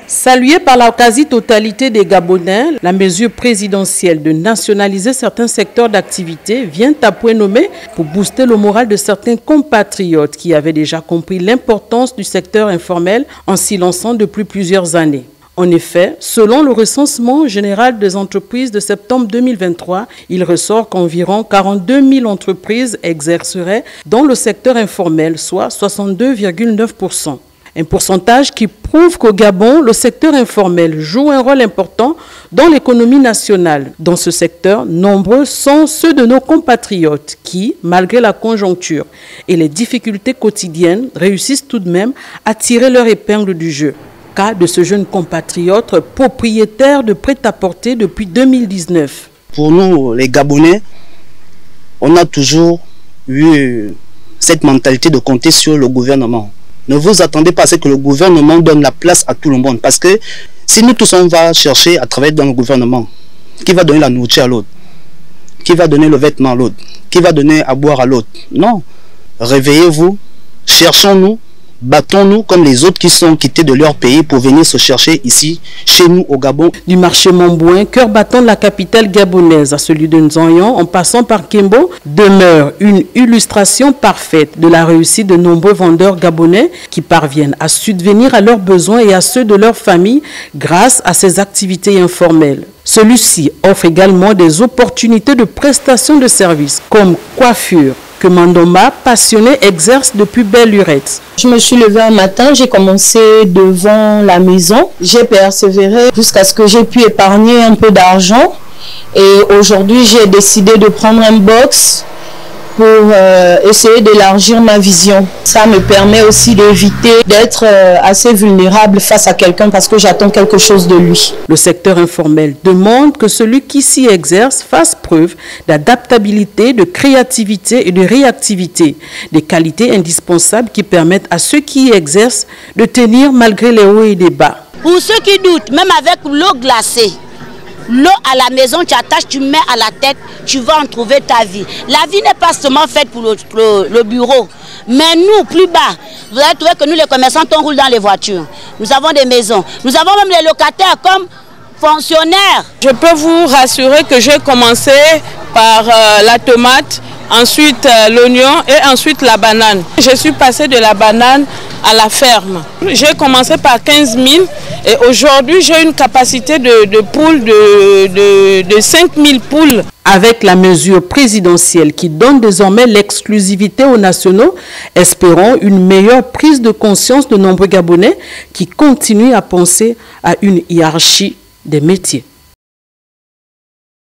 Saluée par la quasi-totalité des Gabonais, la mesure présidentielle de nationaliser certains secteurs d'activité vient à point nommé pour booster le moral de certains compatriotes qui avaient déjà compris l'importance du secteur informel en s'y lançant depuis plusieurs années. En effet, selon le recensement général des entreprises de septembre 2023, il ressort qu'environ 42 000 entreprises exerceraient dans le secteur informel, soit 62,9%. Un pourcentage qui prouve qu'au Gabon, le secteur informel joue un rôle important dans l'économie nationale. Dans ce secteur, nombreux sont ceux de nos compatriotes qui, malgré la conjoncture et les difficultés quotidiennes, réussissent tout de même à tirer leur épingle du jeu. Cas de ce jeune compatriote propriétaire de prêt-à-porter depuis 2019. Pour nous, les Gabonais, on a toujours eu cette mentalité de compter sur le gouvernement. Ne vous attendez pas à ce que le gouvernement donne la place à tout le monde. Parce que si nous tous on va chercher à travailler dans le gouvernement, qui va donner la nourriture à l'autre? Qui va donner le vêtement à l'autre? Qui va donner à boire à l'autre? Non. Réveillez-vous, cherchons-nous, battons-nous comme les autres qui sont quittés de leur pays pour venir se chercher ici, chez nous au Gabon. Du marché Montbouin, cœur battant de la capitale gabonaise, à celui de Nzanyan, en passant par Kembo, demeure une illustration parfaite de la réussite de nombreux vendeurs gabonais qui parviennent à subvenir à leurs besoins et à ceux de leur famille grâce à ces activités informelles. Celui-ci offre également des opportunités de prestation de services comme coiffure, que Mandoma, passionné, exerce depuis belle lurette. Je me suis levée un matin, j'ai commencé devant la maison. J'ai persévéré jusqu'à ce que j'ai pu épargner un peu d'argent. Et aujourd'hui, j'ai décidé de prendre un box pour essayer d'élargir ma vision. Ça me permet aussi d'éviter d'être assez vulnérable face à quelqu'un parce que j'attends quelque chose de lui. Le secteur informel demande que celui qui s'y exerce fasse preuve d'adaptabilité, de créativité et de réactivité, des qualités indispensables qui permettent à ceux qui y exercent de tenir malgré les hauts et les bas. Pour ceux qui doutent, même avec l'eau glacée, l'eau à la maison, tu attaches, tu mets à la tête, tu vas en trouver ta vie. La vie n'est pas seulement faite pour le bureau. Mais nous, plus bas, vous allez trouver que nous, les commerçants, on roule dans les voitures. Nous avons des maisons. Nous avons même les locataires comme fonctionnaires. Je peux vous rassurer que j'ai commencé par la tomate, ensuite l'oignon et ensuite la banane. Je suis passée de la banane à la ferme. J'ai commencé par 15 000 et aujourd'hui j'ai une capacité de poules de 5 000 poules. Avec la mesure présidentielle qui donne désormais l'exclusivité aux nationaux, espérons une meilleure prise de conscience de nombreux Gabonais qui continuent à penser à une hiérarchie des métiers.